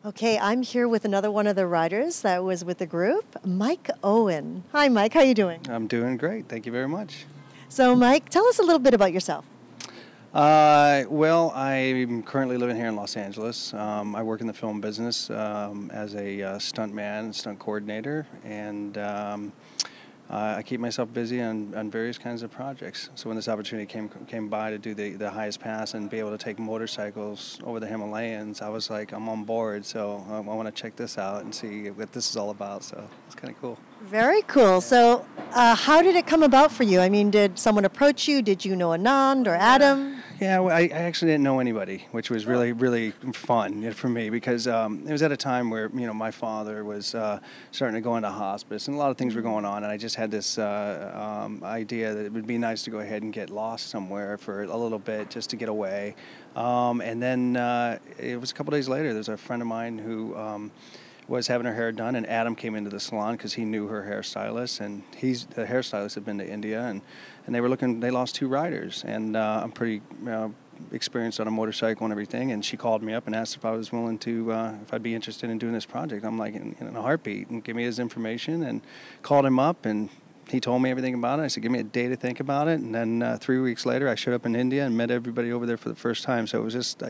Okay, I'm here with another one of the riders that was with the group, Mike Owen. Hi, Mike. How you doing? I'm doing great. Thank you very much. So, Mike, tell us a little bit about yourself. Well, I'm currently living here in Los Angeles. I work in the film business as a stuntman, stunt coordinator, and I keep myself busy on various kinds of projects. So when this opportunity came by to do the highest pass and be able to take motorcycles over the Himalayas, I was like, I'm on board. So I want to check this out and see what this is all about. So it's kind of cool. Very cool. So how did it come about for you? I mean, did someone approach you? Did you know Anand or Adam? Yeah, well, I actually didn't know anybody, which was really, really fun for me because it was at a time where, my father was starting to go into hospice and a lot of things were going on, and I just had this idea that it would be nice to go ahead and get lost somewhere for a little bit just to get away. And then it was a couple days later, there's a friend of mine who was having her hair done, and Adam came into the salon because he knew her hairstylist, and the hairstylist had been to India, and they lost 2 riders, and I'm pretty experienced on a motorcycle and everything, and she called me up and asked if I was willing to, if I'd be interested in doing this project. I'm like, in a heartbeat, and give me his information, and called him up, and he told me everything about it. I said, give me a day to think about it, and then 3 weeks later, I showed up in India and met everybody over there for the first time, so it was just,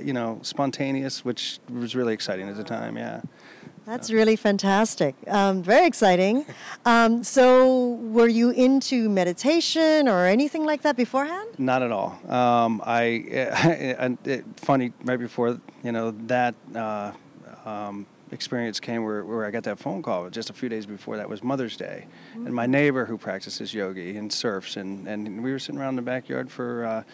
spontaneous, which was really exciting at the time, yeah. That's really fantastic. Very exciting. So were you into meditation or anything like that beforehand? Not at all. Funny, right before, that experience came where I got that phone call just a few days before that was Mother's Day. Mm-hmm. And my neighbor who practices yogi and surfs, and we were sitting around in the backyard for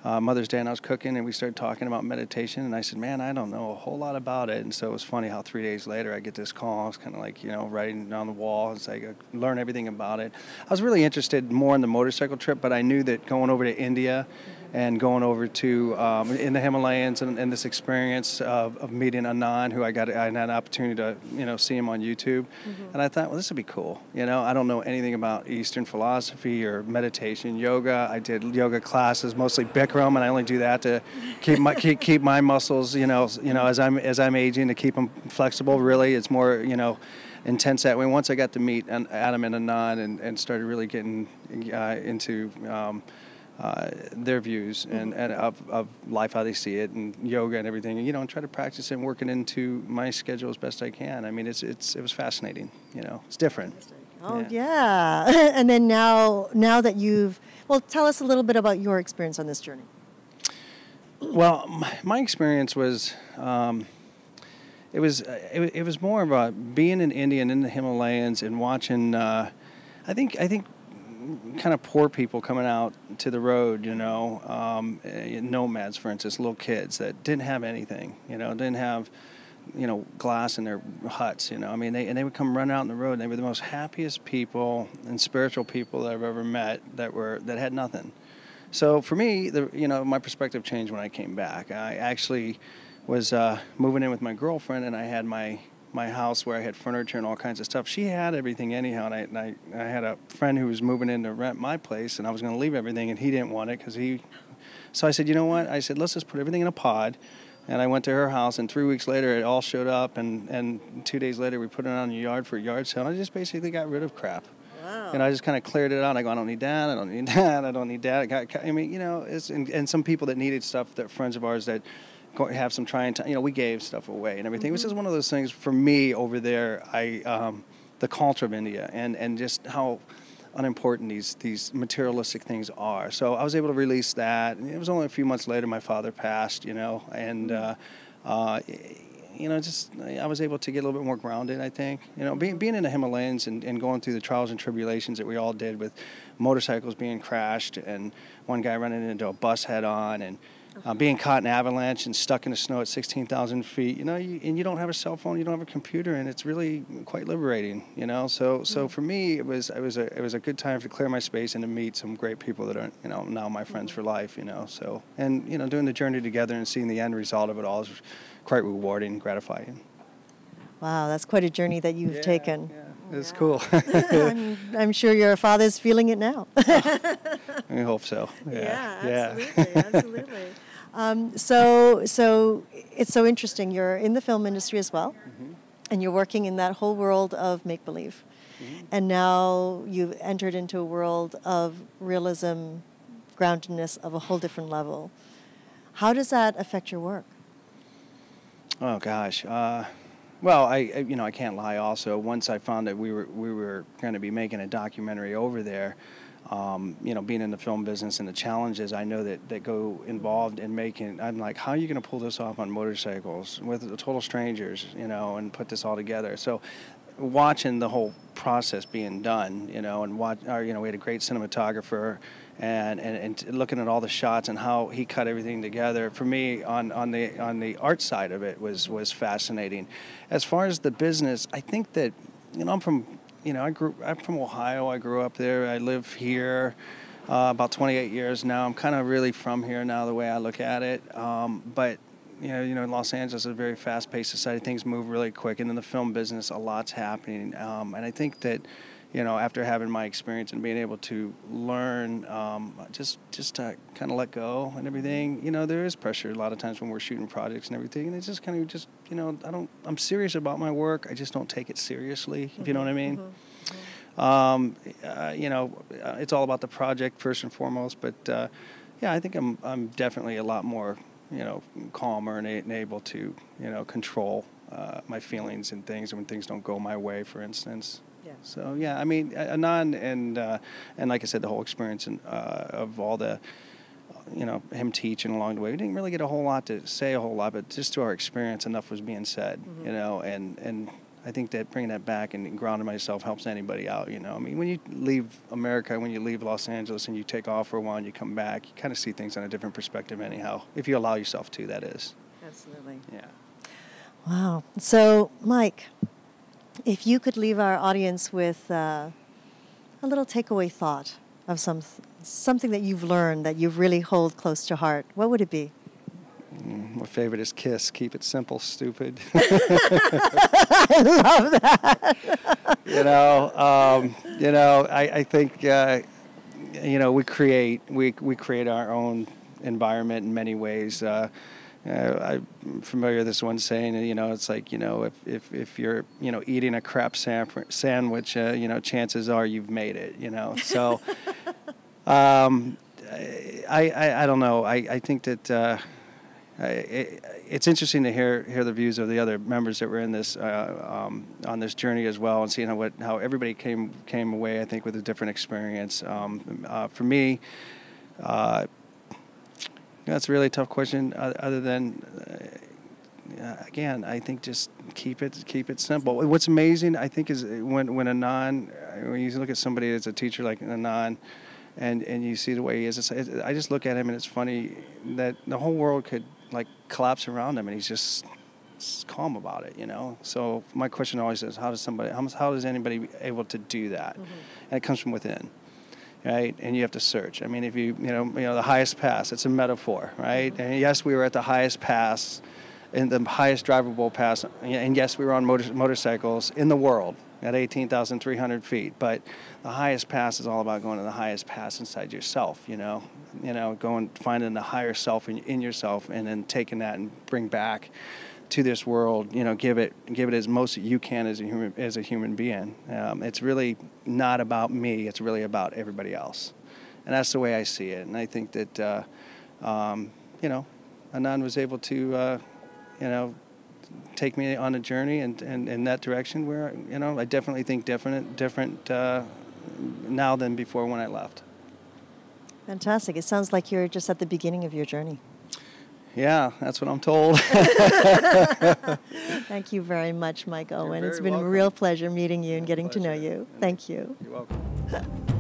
Mother's Day, and I was cooking, and we started talking about meditation, and I said, man, I don't know a whole lot about it. And so it was funny how 3 days later I get this call. It's kind of like, writing on the wall. It's like I learn everything about it. I was really interested more in the motorcycle trip, but I knew that going over to India and going over to in the Himalayas and this experience of meeting Anand, who I had an opportunity to see him on YouTube, and I thought, well, this would be cool. I don't know anything about Eastern philosophy or meditation, yoga. I did yoga classes, mostly Bikram, and I only do that to keep my muscles, as I'm aging, to keep them flexible. Really, it's more intense that way. Once I got to meet Adam and Anand and started really getting into their views and of life, how they see it, and yoga and everything, and try to practice it and work it into my schedule as best I can. I mean, it was fascinating. It's different. Oh yeah. And then now that tell us a little bit about your experience on this journey. Well, my experience was it was more about being in India and in the Himalayas and watching. I think kind of poor people coming out to the road, nomads, for instance, little kids that didn't have anything, didn't have, glass in their huts, I mean, they would come run out on the road, and they were the most happiest people and spiritual people that I've ever met that had nothing. So for me, my perspective changed when I came back. I actually was moving in with my girlfriend, and I had my house where I had furniture and all kinds of stuff. She had everything anyhow, and I had a friend who was moving in to rent my place, and I was going to leave everything, and he didn't want it so I said, you know what? I said, let's just put everything in a pod, and I went to her house, and 3 weeks later it all showed up, and 2 days later we put it on the yard for a yard sale, and I just basically got rid of crap. Wow. And I just kind of cleared it out. I go, I don't need that, I don't need that, I don't need that. And some people that needed stuff, that friends of ours that have some trying time, we gave stuff away and everything. It was just one of those things for me over there. The culture of India and just how unimportant these materialistic things are. So I was able to release that. And it was only a few months later my father passed, and I was able to get a little bit more grounded, I think. Being in the Himalayas and going through the trials and tribulations that we all did with motorcycles being crashed and one guy running into a bus head on and being caught in an avalanche and stuck in the snow at 16,000 feet, and you don't have a cell phone, you don't have a computer, and it's really quite liberating, So for me, it was a good time to clear my space and to meet some great people that are, now my friends for life, So, and, doing the journey together and seeing the end result of it all is quite rewarding and gratifying. Wow, that's quite a journey that you've taken. Yeah, it's cool. I'm sure your father's feeling it now. I hope so. Yeah, absolutely, absolutely. So it's so interesting. You're in the film industry as well, Mm-hmm. and you're working in that whole world of make-believe. Mm-hmm. And now you've entered into a world of realism, groundedness of a whole different level. How does that affect your work? Oh gosh. Well, I can't lie. Also, once I found that we were going to be making a documentary over there, being in the film business and the challenges I know that go involved in making, I'm like, how are you going to pull this off on motorcycles with total strangers, and put this all together? So, watching the whole process being done, and we had a great cinematographer, and looking at all the shots and how he cut everything together. For me, on the art side of it was fascinating. As far as the business, I think that I'm from Ohio. I grew up there. I live here about 28 years now. I'm kind of really from here now, the way I look at it. But Los Angeles is a very fast-paced society. Things move really quick, and in the film business, a lot's happening. And I think that, after having my experience and being able to learn, just to kind of let go and everything, there is pressure a lot of times when we're shooting projects and everything. And it's just kind of I'm serious about my work. I just don't take it seriously, if you know what I mean. It's all about the project first and foremost. But I think I'm definitely a lot more calmer and able to, control my feelings and things when things don't go my way, for instance. Yeah. So, I mean, Anand and like I said, the whole experience of all the, him teaching along the way, we didn't really get a whole lot to say but just through our experience, enough was being said, and I think that bringing that back and grounding myself helps anybody out, I mean, when you leave America, when you leave Los Angeles and you take off for a while and you come back, you kind of see things on a different perspective anyhow, if you allow yourself to, that is. Absolutely. Yeah. Wow. So, Mike, if you could leave our audience with a little takeaway thought of something that you've learned that you really hold close to heart, what would it be? My favorite is KISS. Keep it simple, stupid. I love that. I think, we create our own environment in many ways. I'm familiar with this one saying, it's like, if you're, eating a crap sandwich, chances are you've made it, So, I don't know. I think that, it's interesting to hear the views of the other members that were in this on this journey as well, and seeing how everybody came away, I think, with a different experience. For me, that's a really tough question. Other than again, I think just keep it simple. What's amazing, I think, is when you look at somebody that's a teacher like Anand, and you see the way he is. I just look at him, and it's funny that the whole world could collapse around him, and he's just calm about it, So my question always is, how does anybody able to do that? Mm-hmm. And it comes from within, right? And you have to search. I mean, if the highest pass, it's a metaphor, right? Mm-hmm. And yes, we were at the highest pass, in the highest drivable pass, and yes, we were on motorcycles in the world at 18,300 feet, but the highest pass is all about going to the highest pass inside yourself, going finding the higher self in yourself, and then taking that and bring back to this world, give it as most you can as a human being. It's really not about me, it's really about everybody else. And that's the way I see it. And I think that Anand was able to take me on a journey and in that direction where, I definitely think different now than before when I left. Fantastic. It sounds like you're just at the beginning of your journey. Yeah, that's what I'm told. Thank you very much, Mike Owen. You're it's been welcome. a real pleasure meeting you and getting to know you. Thank you. You're welcome.